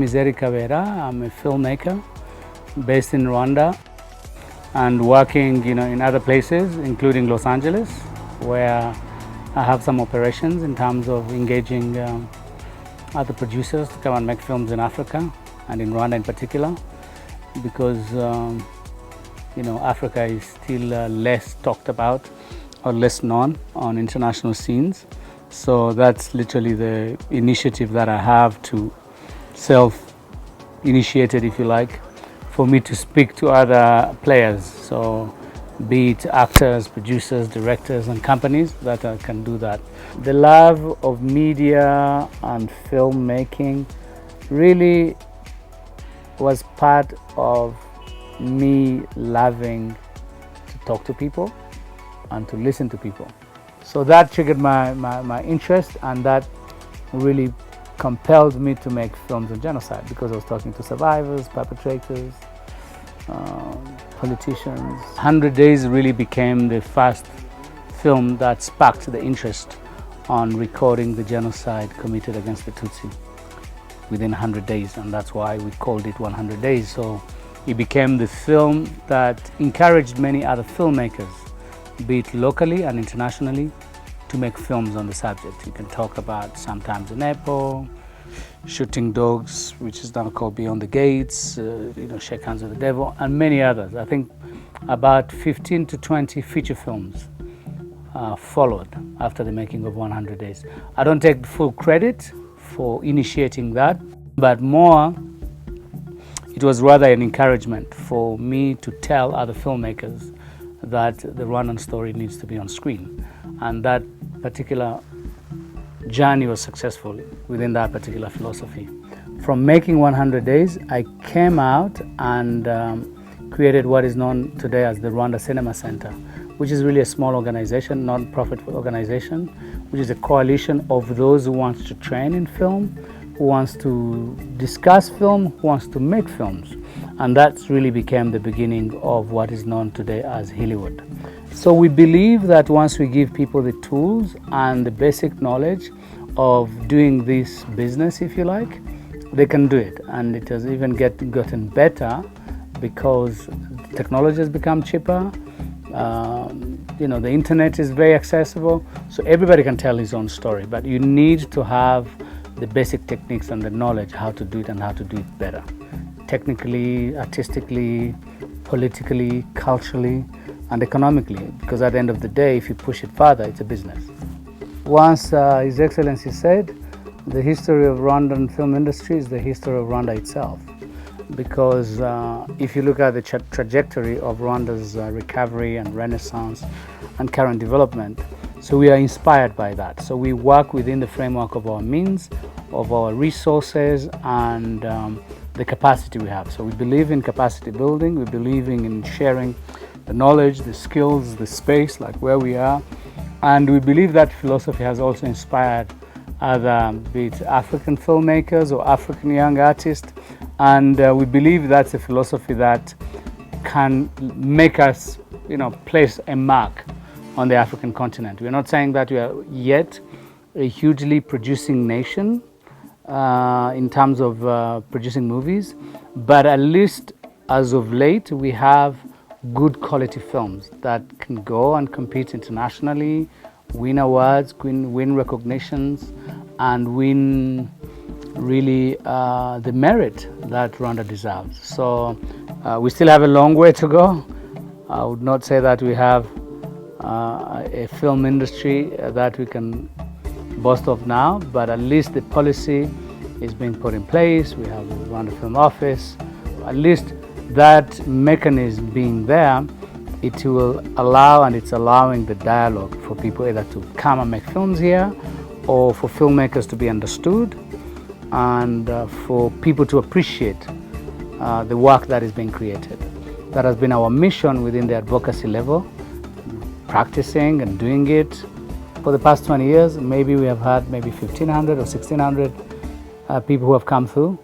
is Eric Kabera. I'm a filmmaker based in Rwanda and working in other places, including Los Angeles, where I have some operations in terms of engaging other producers to come and make films in Africa and in Rwanda in particular, because Africa is still less talked about or less known on international scenes. So that's literally the initiative that I have, to self-initiated, if you like, for me to speak to other players. So be it actors, producers, directors, and companies that can do that. The love of media and filmmaking really was part of me loving to talk to people and to listen to people. So that triggered my interest, and that really compelled me to make films on genocide, because I was talking to survivors, perpetrators, politicians. 100 Days really became the first film that sparked the interest on recording the genocide committed against the Tutsi within 100 days, and that's why we called it 100 Days. So it became the film that encouraged many other filmmakers, be it locally and internationally, to make films on the subject. You can talk about Sometimes an Apple, Shooting Dogs, which is now called Beyond the Gates, Shake Hands with the Devil, and many others. I think about 15 to 20 feature films followed after the making of 100 Days. I don't take full credit for initiating that, but more, it was rather an encouragement for me to tell other filmmakers that the Rwandan story needs to be on screen. And that particular journey was successful within that particular philosophy. From making 100 Days, I came out and created what is known today as the Rwanda Cinema Center, which is really a small organization, non-profit organization, which is a coalition of those who want to train in film, who wants to discuss film, who wants to make films. And that really became the beginning of what is known today as Hillywood. So we believe that once we give people the tools and the basic knowledge of doing this business, if you like, they can do it. And it has even gotten better, because technology has become cheaper. The internet is very accessible, so everybody can tell his own story. But you need to have the basic techniques and the knowledge how to do it and how to do it better. Technically, artistically, politically, culturally, and economically, because at the end of the day, if you push it further, it's a business. Once His Excellency said, the history of Rwandan film industry is the history of Rwanda itself, because if you look at the trajectory of Rwanda's recovery and renaissance and current development, so we are inspired by that. So we work within the framework of our means, of our resources, and the capacity we have. So we believe in capacity building, we believe in sharing the knowledge, the skills, the space, like where we are. And we believe that philosophy has also inspired other, be it African filmmakers or African young artists. And we believe that's a philosophy that can make us, place a mark on the African continent. We're not saying that we are yet a hugely producing nation in terms of producing movies, but at least as of late, we have good quality films that can go and compete internationally, win awards, win recognitions, and win really the merit that Rwanda deserves. So we still have a long way to go. I would not say that we have a film industry that we can boast of now, but at least the policy is being put in place. We have the Rwanda Film Office. At least that mechanism being there, it will allow, and it's allowing the dialogue for people either to come and make films here, or for filmmakers to be understood, and for people to appreciate the work that is being created. That has been our mission within the advocacy level, practicing and doing it for the past 20 years. Maybe we have had maybe 1,500 or 1,600 people who have come through.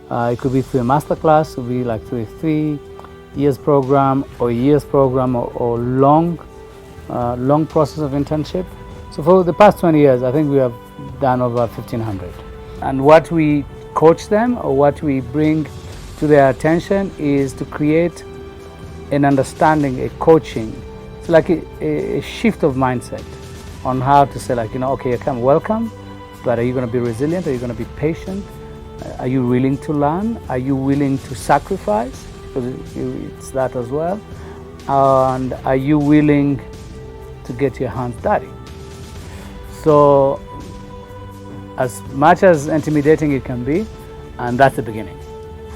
It could be through a masterclass, it could be like through a 3 years program or a year's program, or long process of internship. So for the past 20 years, I think we have done over 1,500. And what we coach them, or what we bring to their attention is to create an understanding, a coaching. It's like a shift of mindset on how to say, like, okay, you come, welcome, but are you going to be resilient? Are you going to be patient? Are you willing to learn? Are you willing to sacrifice? Because it's that as well. And are you willing to get your hands dirty? So, as much as intimidating it can be, and that's the beginning.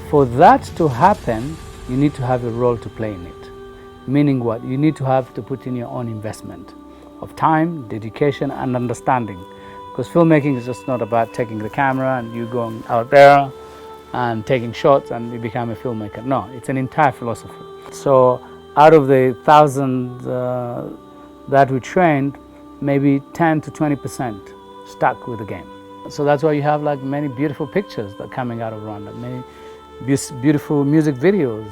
For that to happen, you need to have a role to play in it. Meaning what? You need to have to put in your own investment of time, dedication, and understanding. Because filmmaking is just not about taking the camera and you going out there and taking shots and you become a filmmaker. No, it's an entire philosophy. So out of the thousands that we trained, maybe 10 to 20% stuck with the game. So that's why you have like many beautiful pictures that are coming out of Rwanda, many beautiful music videos,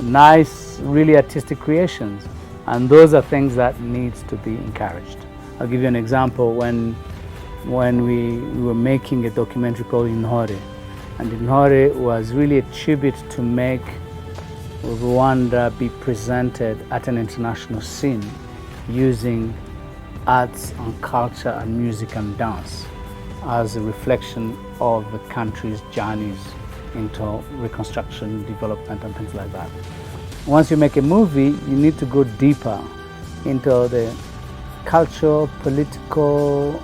nice, really artistic creations. And those are things that needs to be encouraged. I'll give you an example. When we were making a documentary called Inori, and Inori was really a tribute to make Rwanda be presented at an international scene using arts and culture and music and dance as a reflection of the country's journeys into reconstruction, development, and things like that. Once you make a movie, you need to go deeper into the cultural, political,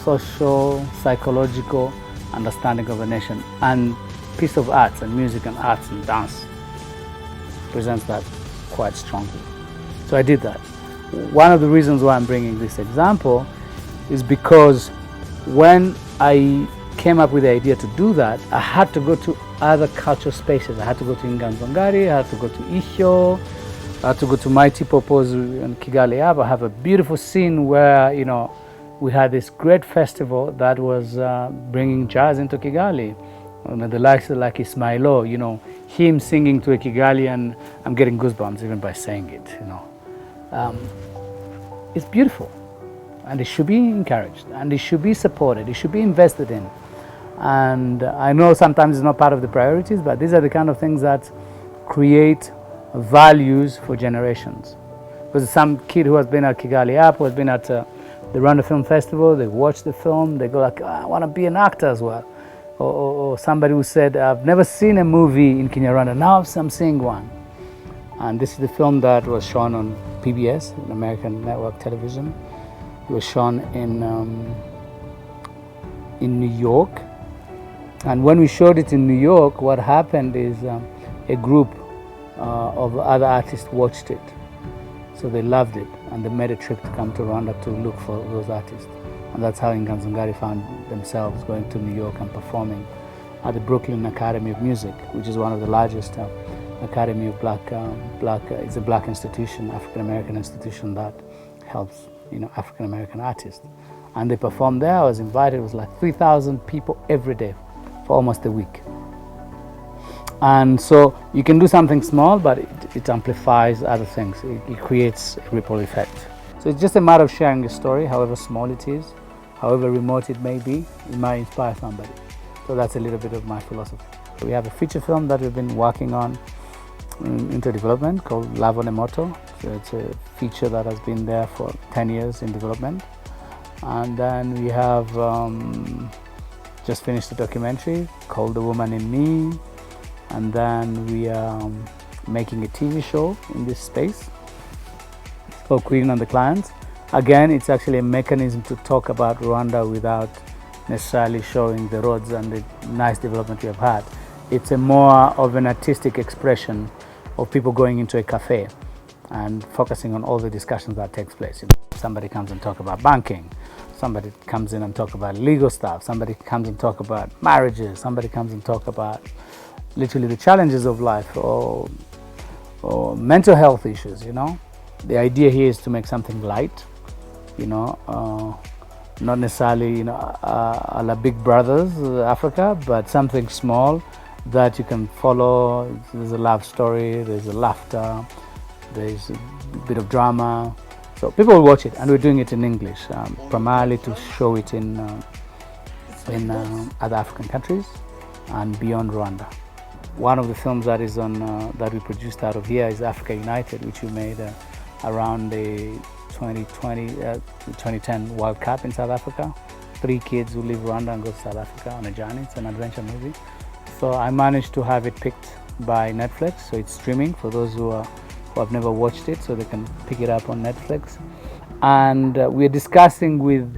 social, psychological understanding of a nation. And piece of arts and music and arts and dance presents that quite strongly. So I did that. One of the reasons why I'm bringing this example is because when I came up with the idea to do that, I had to go to other cultural spaces. I had to go to Inganzongari, I had to go to Isho, I had to go to Mighty Popos in Kigali. I have a beautiful scene where, we had this great festival that was bringing jazz into Kigali. The likes of like Ismailo, him singing to a Kigalian, I'm getting goosebumps even by saying it, It's beautiful, and it should be encouraged, and it should be supported, it should be invested in. And I know sometimes it's not part of the priorities, but these are the kind of things that create values for generations. Because some kid who has been at Kigali Up, who has been at the Rwanda Film Festival, they watch the film, they go like, I want to be an actor as well. Or somebody who said, I've never seen a movie in Kinyarwanda, now I'm seeing one. And this is the film that was shown on PBS, an American network television. It was shown in New York. And when we showed it in New York, what happened is a group of other artists watched it. So they loved it, and they made a trip to come to Rwanda to look for those artists. And that's how Inganzongari found themselves going to New York and performing at the Brooklyn Academy of Music, which is one of the largest academy of it's a black institution, African-American institution that helps, African-American artists. And they performed there. I was invited. It was like 3,000 people every day for almost a week. And so you can do something small, but it amplifies other things. It creates a ripple effect. So it's just a matter of sharing a story, however small it is, however remote it may be, it might inspire somebody. So that's a little bit of my philosophy. We have a feature film that we've been working on into development called Love on a Moto. So it's a feature that has been there for 10 years in development. And then we have just finished a documentary called The Woman in Me. And then we are making a TV show in this space. It's called Queen and the Clients. Again, it's actually a mechanism to talk about Rwanda without necessarily showing the roads and the nice development we have had. It's a more of an artistic expression of people going into a cafe and focusing on all the discussions that takes place. Somebody comes and talk about banking. Somebody comes in and talk about legal stuff. Somebody comes and talk about marriages. Somebody comes and talk about literally the challenges of life or mental health issues, The idea here is to make something light, not necessarily, a la Big Brothers Africa, but something small that you can follow. There's a love story, there's a laughter, there's a bit of drama. So people will watch it, and we're doing it in English, primarily to show it in in other African countries and beyond Rwanda. One of the films that is on that we produced out of here is Africa United, which we made around the 2010 World Cup in South Africa. 3 kids who leave Rwanda and go to South Africa on a journey. It's an adventure movie. So I managed to have it picked by Netflix, so it's streaming for those who have never watched it, so they can pick it up on Netflix. And we're discussing with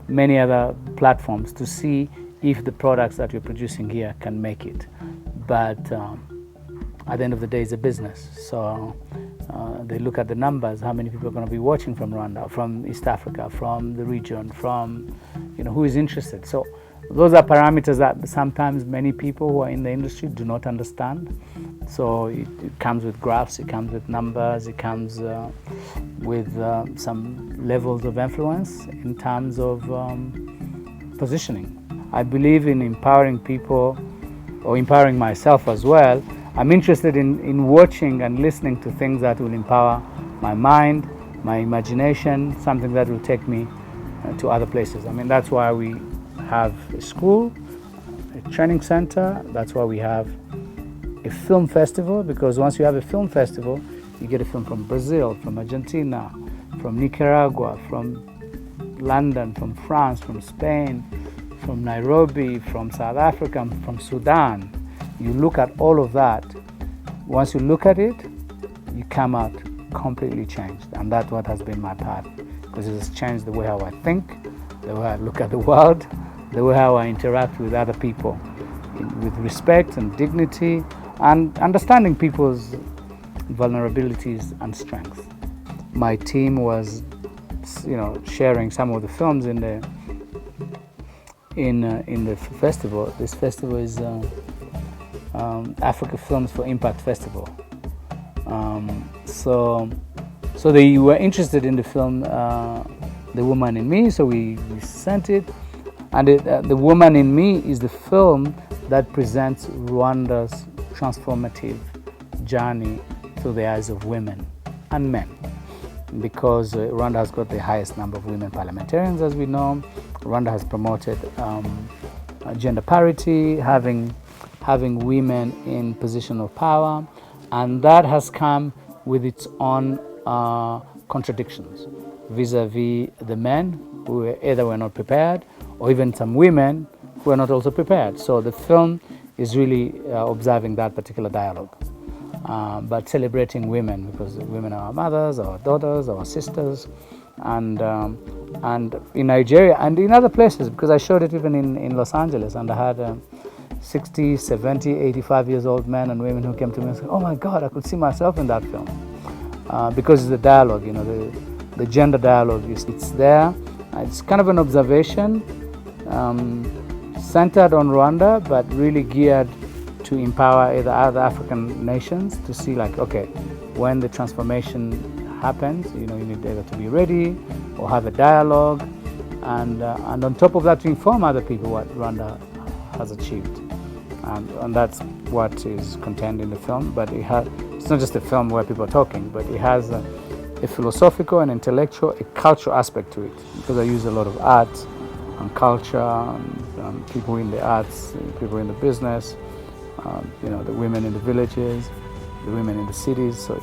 many other platforms to see if the products that we're producing here can make it. But at the end of the day, it's a business. So they look at the numbers, how many people are going to be watching from Rwanda, from East Africa, from the region, from, who is interested. So those are parameters that sometimes many people who are in the industry do not understand. So it comes with graphs, it comes with numbers, it comes with some levels of influence in terms of positioning. I believe in empowering people, or empowering myself as well. I'm interested in watching and listening to things that will empower my mind, my imagination, something that will take me to other places. I mean, that's why we have a school, a training center. That's why we have a film festival, because once you have a film festival, you get a film from Brazil, from Argentina, from Nicaragua, from London, from France, from Spain, from Nairobi, from South Africa, from Sudan. You look at all of that. Once you look at it, you come out completely changed. And that's what has been my path, because it has changed the way how I think, the way I look at the world, the way how I interact with other people, with respect and dignity, and understanding people's vulnerabilities and strengths. My team was, sharing some of the films in the festival. This festival is Africa Films for Impact Festival. So they were interested in the film The Woman in Me, so we sent it. And The Woman in Me is the film that presents Rwanda's transformative journey through the eyes of women and men. Because Rwanda has got the highest number of women parliamentarians, as we know. Rwanda has promoted gender parity, having women in position of power, and that has come with its own contradictions vis-a-vis the men who either were not prepared, or even some women who are not also prepared. So the film is really observing that particular dialogue, but celebrating women, because women are our mothers, our daughters, our sisters, and in Nigeria and in other places, because I showed it even in Los Angeles, and I had 60, 70, 85 years old men and women who came to me and said, "Oh my God, I could see myself in that film," because it's the dialogue, the gender dialogue, it's there. It's kind of an observation centered on Rwanda, but really geared to empower either other African nations to see, like, okay, when the transformation happens, you need either to be ready or have a dialogue, and on top of that, to inform other people what Rwanda has achieved. And that's what is contained in the film. But it's not just a film where people are talking, but it has a philosophical and intellectual, a cultural aspect to it, because I use a lot of art and culture, and people in the arts, people in the business, the women in the villages, the women in the cities. So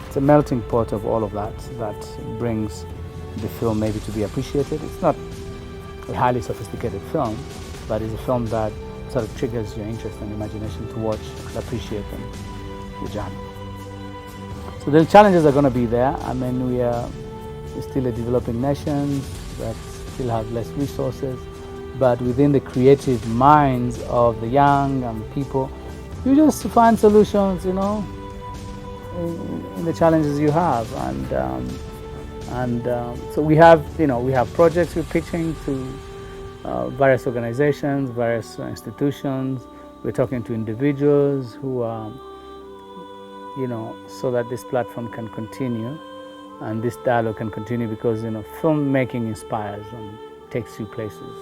it's a melting pot of all of that brings the film maybe to be appreciated. It's not a highly sophisticated film, but it's a film that sort of triggers your interest and imagination to watch and appreciate the journey. So the challenges are going to be there. I mean, we're still a developing nation that still have less resources, but within the creative minds of the young and people, you just find solutions, in the challenges you have. So we have projects we're pitching to various organizations, various institutions. We're talking to individuals who are, so that this platform can continue and this dialogue can continue, because filmmaking inspires and takes you places.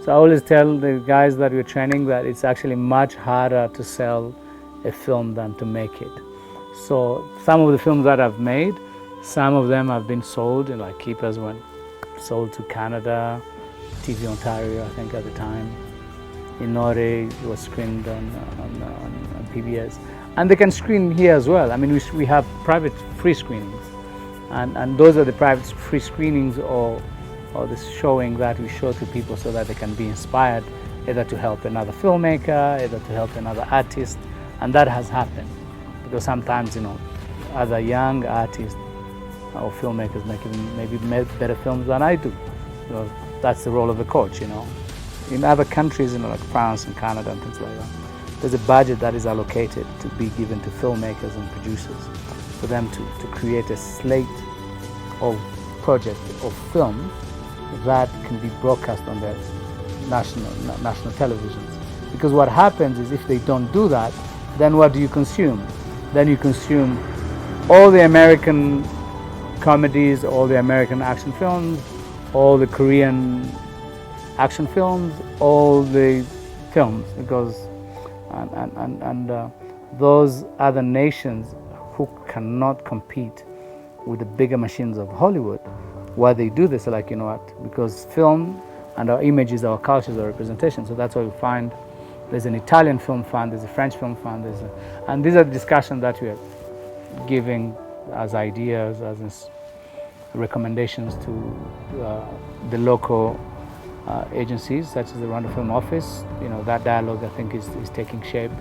So I always tell the guys that we're training that it's actually much harder to sell a film than to make it. So some of the films that I've made, some of them have been sold, like Keepers went sold to Canada, TV Ontario, I think at the time. Inori was screened on PBS. And they can screen here as well. I mean, we have private free screenings. And those are the private free screenings or the showing that we show to people so that they can be inspired either to help another filmmaker, either to help another artist. And that has happened. Because sometimes, other young artists or filmmakers maybe make better films than I do. That's the role of a coach, In other countries, like France and Canada and things like that, there's a budget that is allocated to be given to filmmakers and producers for them to create a slate of projects of film that can be broadcast on their national televisions. Because what happens is if they don't do that, then what do you consume? Then you consume all the American comedies, all the American action films, all the Korean action films, all the films, because those other nations who cannot compete with the bigger machines of Hollywood, why they do this, like, because film and our images, our cultures, our representation. So that's why we find there's an Italian film fund, there's a French film fund, and these are the discussions that we are giving as ideas, as recommendations to the local agencies such as the Rwanda Film Office. That dialogue, I think, is taking shape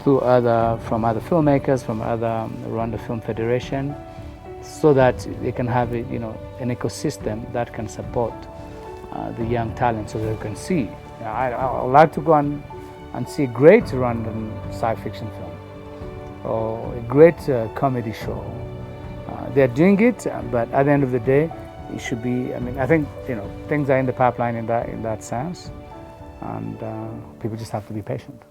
through from other filmmakers, from other Rwanda Film Federation, so that they can have an ecosystem that can support the young talent, so they can see. I would like to go and see a great Rwandan science fiction film or a great comedy show. They're doing it, but at the end of the day, it should be. I think things are in the pipeline in that sense, and people just have to be patient.